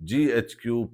GHQ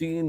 3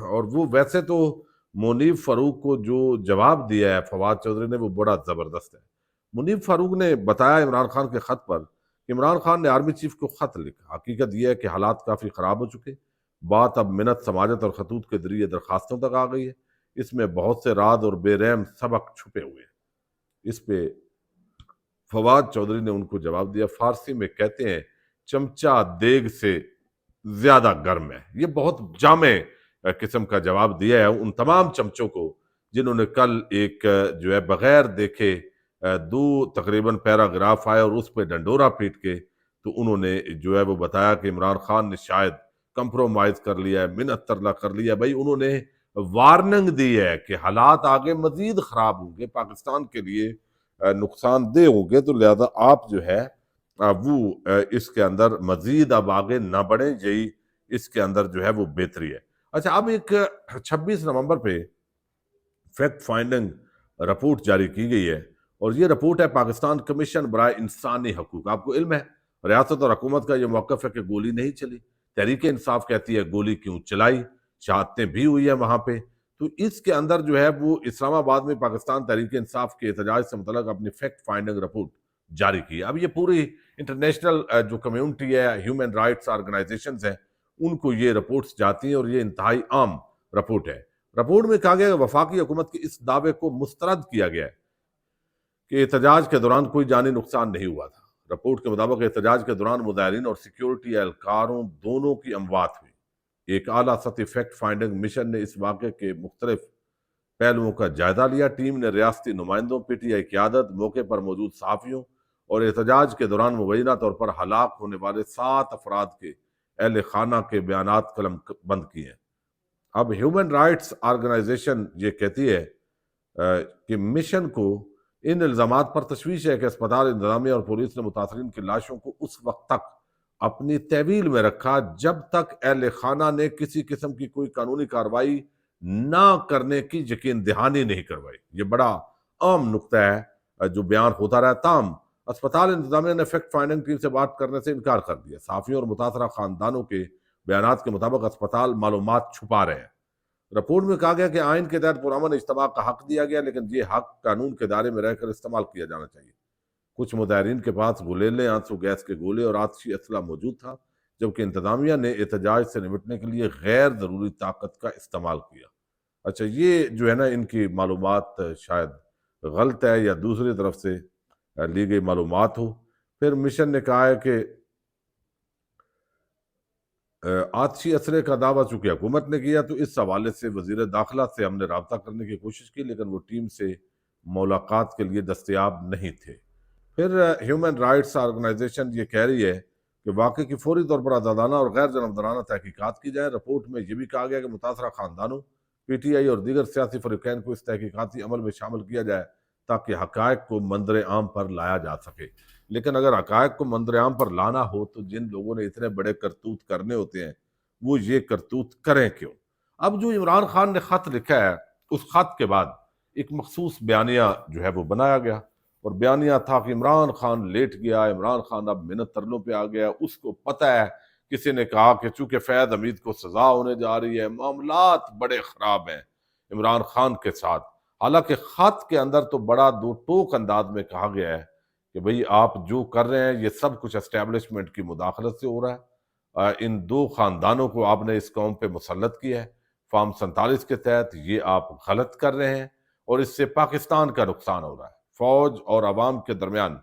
اور وہ ویسے تو منیب فاروق کو جو جواب دیا ہے فواد چودھری نے وہ بڑا زبردست ہے۔ منیب فاروق نے بتایا عمران خان کے خط پر کہ عمران خان نے آرمی چیف کو خط لکھا، حقیقت یہ ہے کہ حالات کافی خراب ہو چکے، بات اب منت سماجت اور خطوط کے ذریعے درخواستوں تک آ گئی ہے، اس میں بہت سے راز اور بے رحم سبق چھپے ہوئے ہیں۔ اس پہ فواد چودھری نے ان کو جواب دیا، فارسی میں کہتے ہیں چمچہ دیگ سے زیادہ گرم ہے۔ یہ بہت جامع قسم کا جواب دیا ہے ان تمام چمچوں کو جنہوں نے کل ایک جو ہے بغیر دیکھے دو تقریباً پیراگراف آئے اور اس پہ ڈنڈورا پیٹ کے تو انہوں نے جو ہے وہ بتایا کہ عمران خان نے شاید کمپرومائز کر لیا ہے، منت ترلا کر لیا ہے۔ بھائی انہوں نے وارننگ دی ہے کہ حالات آگے مزید خراب ہوں گے، پاکستان کے لیے نقصان دہ ہوں گے، تو لہذا آپ جو ہے وہ اس کے اندر مزید اب آگے نہ بڑھیں، یہی اس کے اندر جو ہے وہ بہتری ہے۔ اچھا، اب ایک 26 نومبر پہ فیکٹ فائنڈنگ رپورٹ جاری کی گئی ہے، اور یہ رپورٹ ہے پاکستان کمیشن برائے انسانی حقوق۔ آپ کو علم ہے ریاست اور حکومت کا یہ موقف ہے کہ گولی نہیں چلی، تحریک انصاف کہتی ہے گولی کیوں چلائی، شہادتیں بھی ہوئی ہیں وہاں پہ۔ تو اس کے اندر جو ہے وہ اسلام آباد میں پاکستان تحریک انصاف کے احتجاج سے متعلق اپنی فیکٹ فائنڈنگ رپورٹ جاری کی ہے۔ اب یہ پوری انٹرنیشنل جو کمیونٹی ہے، ہیومن رائٹس آرگنائزیشنز ہیں، ان کو یہ رپورٹس جاتی ہیں، اور یہ انتہائی عام رپورٹ ہے۔ رپورٹ میں کہا گیا کہ وفاقی حکومت کے اس دعوے کو مسترد کیا گیا ہے کہ احتجاج کے دوران کوئی جانی نقصان نہیں ہوا تھا۔ رپورٹ کے مطابق احتجاج کے دوران مظاہرین اور سیکیورٹی اہلکاروں دونوں کی اموات ہوئی۔ ایک اعلیٰ سطحی فیکٹ فائنڈنگ مشن نے اس واقعے کے مختلف پہلوؤں کا جائزہ لیا۔ ٹیم نے ریاستی نمائندوں، پی ٹی آئی قیادت، موقع پر موجود صحافیوں اور احتجاج کے دوران مبینہ طور پر ہلاک ہونے والے 7 افراد کے اہل خانہ کے بیانات قلم بند کیے ہیں۔ اب ہیومن رائٹس آرگنائزیشن یہ کہتی ہے کہ مشن کو ان الزامات پر تشویش ہے کہ اسپتال انتظامیہ اور پولیس نے متاثرین کی لاشوں کو اس وقت تک اپنی تحویل میں رکھا جب تک اہل خانہ نے کسی قسم کی کوئی قانونی کارروائی نہ کرنے کی یقین دہانی نہیں کروائی۔ یہ بڑا عام نقطہ ہے جو بیان ہوتا رہا۔ تاہم اسپتال انتظامیہ نے فیکٹ فائنڈنگ ٹیم سے بات کرنے سے انکار کر دیا۔ صحافیوں اور متاثرہ خاندانوں کے بیانات کے مطابق اسپتال معلومات چھپا رہے ہیں۔ رپورٹ میں کہا گیا کہ آئین کے تحت پرامن اجتماع کا حق دیا گیا، لیکن یہ حق قانون کے دائرے میں رہ کر استعمال کیا جانا چاہیے۔ کچھ مظاہرین کے پاس گلیلے، آنسو گیس کے گولے اور آتشی اسلحہ موجود تھا، جبکہ انتظامیہ نے احتجاج سے نمٹنے کے لیے غیر ضروری طاقت کا استعمال کیا۔ اچھا، یہ جو ہے نا ان کی معلومات شاید غلط ہے یا دوسری طرف سے لی گئی معلومات ہو۔ پھر مشن نے کہا ہے کہ آتشی اسلحے کا دعویٰ چونکہ حکومت نے کیا تو اس حوالے سے وزیر داخلہ سے ہم نے رابطہ کرنے کی کوشش کی، لیکن وہ ٹیم سے ملاقات کے لیے دستیاب نہیں تھے۔ پھر ہیومن رائٹس آرگنائزیشن یہ کہہ رہی ہے کہ واقعے کی فوری طور پر آزادانہ اور غیر جانبدارانہ تحقیقات کی جائیں۔ رپورٹ میں یہ بھی کہا گیا کہ متاثرہ خاندانوں، پی ٹی آئی اور دیگر سیاسی فریقین کو اس تحقیقاتی عمل میں شامل کیا جائے تاکہ حقائق کو منظر عام پر لایا جا سکے۔ لیکن اگر حقائق کو منظر عام پر لانا ہو تو جن لوگوں نے اتنے بڑے کرتوت کرنے ہوتے ہیں وہ یہ کرتوت کریں کیوں؟ اب جو عمران خان نے خط لکھا ہے، اس خط کے بعد ایک مخصوص بیانیہ جو ہے وہ بنایا گیا، اور بیانیہ تھا کہ عمران خان لیٹ گیا، عمران خان اب منت ترلوں پہ آ گیا۔ اس کو پتہ ہے، کسی نے کہا کہ چونکہ فیض حمید کو سزا ہونے جا رہی ہے، معاملات بڑے خراب ہیں عمران خان کے ساتھ۔ حالانکہ خط کے اندر تو بڑا دو ٹوک انداز میں کہا گیا ہے کہ بھئی آپ جو کر رہے ہیں یہ سب کچھ اسٹیبلشمنٹ کی مداخلت سے ہو رہا ہے، ان 2 خاندانوں کو آپ نے اس قوم پہ مسلط کیا ہے فارم 47 کے تحت، یہ آپ غلط کر رہے ہیں اور اس سے پاکستان کا نقصان ہو رہا ہے۔ فوج اور عوام کے درمیان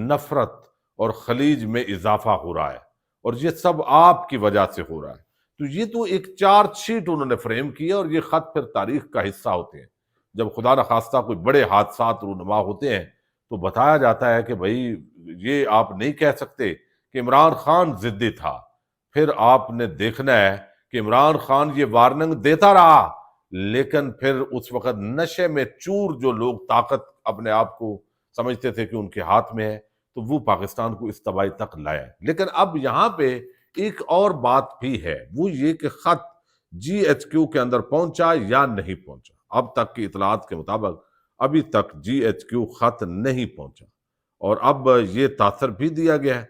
نفرت اور خلیج میں اضافہ ہو رہا ہے، اور یہ سب آپ کی وجہ سے ہو رہا ہے۔ تو یہ تو ایک چارج شیٹ انہوں نے فریم کیا، اور یہ خط پھر تاریخ کا حصہ ہوتے ہیں۔ جب خدا نخواستہ کوئی بڑے حادثات رونما ہوتے ہیں تو بتایا جاتا ہے کہ بھئی یہ آپ نہیں کہہ سکتے کہ عمران خان ضدی تھا۔ پھر آپ نے دیکھنا ہے کہ عمران خان یہ وارننگ دیتا رہا، لیکن پھر اس وقت نشے میں چور جو لوگ طاقت اپنے آپ کو سمجھتے تھے کہ ان کے ہاتھ میں ہے، تو وہ پاکستان کو اس تباہی تک لایا۔ لیکن اب یہاں پہ ایک اور بات بھی ہے، وہ یہ کہ خط جی ایچ کیو کے اندر پہنچا یا نہیں پہنچا۔ اب تک کی اطلاعات کے مطابق ابھی تک جی ایچ کیو خط نہیں پہنچا، اور اب یہ تاثر بھی دیا گیا ہے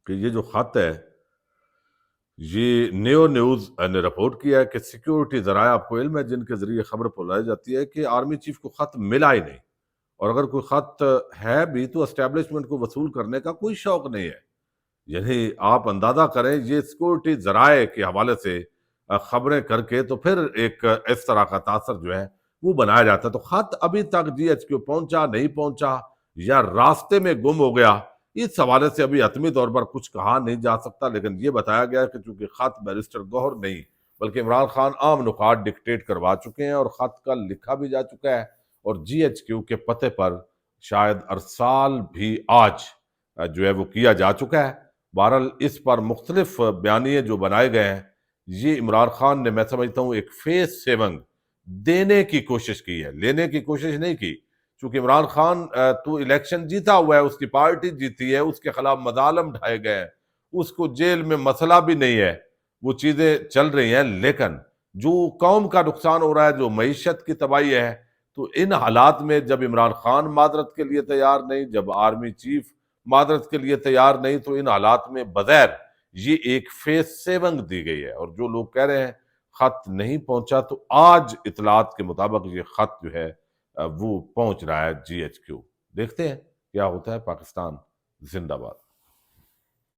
کہ یہ جو خط ہے یہ نیو نیوز نے رپورٹ کیا ہے کہ سیکیورٹی ذرائع، آپ کو علم ہے، جن کے ذریعے خبر پھیلائی جاتی ہے کہ آرمی چیف کو خط ملا ہی نہیں، اور اگر کوئی خط ہے بھی تو اسٹیبلشمنٹ کو وصول کرنے کا کوئی شوق نہیں ہے۔ یعنی آپ اندازہ کریں، یہ سیکورٹی ذرائع کے حوالے سے خبریں کر کے تو پھر ایک اس طرح کا تاثر جو ہے وہ بنایا جاتا ہے۔ تو خط ابھی تک جی ایچ کیو پہنچا نہیں پہنچا یا راستے میں گم ہو گیا، اس حوالے سے ابھی حتمی طور پر کچھ کہا نہیں جا سکتا، لیکن یہ بتایا گیا کہ چونکہ خط بیرسٹر گوہر نہیں بلکہ عمران خان عام نکات ڈکٹیٹ کروا چکے ہیں، اور خط کا لکھا بھی جا چکا ہے، اور جی ایچ کیو کے پتے پر شاید ارسال بھی آج جو ہے وہ کیا جا چکا ہے۔ بہرحال اس پر مختلف بیانیے جو بنائے گئے ہیں، یہ عمران خان نے، میں سمجھتا ہوں، ایک فیس سیونگ دینے کی کوشش کی ہے، لینے کی کوشش نہیں کی۔ چونکہ عمران خان تو الیکشن جیتا ہوا ہے، اس کی پارٹی جیتی ہے، اس کے خلاف مظالم ڈھائے گئے ہیں، اس کو جیل میں مسئلہ بھی نہیں ہے، وہ چیزیں چل رہی ہیں، لیکن جو قوم کا نقصان ہو رہا ہے، جو معیشت کی تباہی ہے، تو ان حالات میں جب عمران خان معذرت کے لیے تیار نہیں، جب آرمی چیف معذرت کے لیے تیار نہیں، تو ان حالات میں بغیر یہ ایک فیس سیونگ دی گئی ہے۔ اور جو لوگ کہہ رہے ہیں خط نہیں پہنچا، تو آج اطلاعات کے مطابق یہ خط جو ہے وہ پہنچ رہا ہے جی ایچ کیو۔ دیکھتے ہیں کیا ہوتا ہے۔ پاکستان زندہ باد۔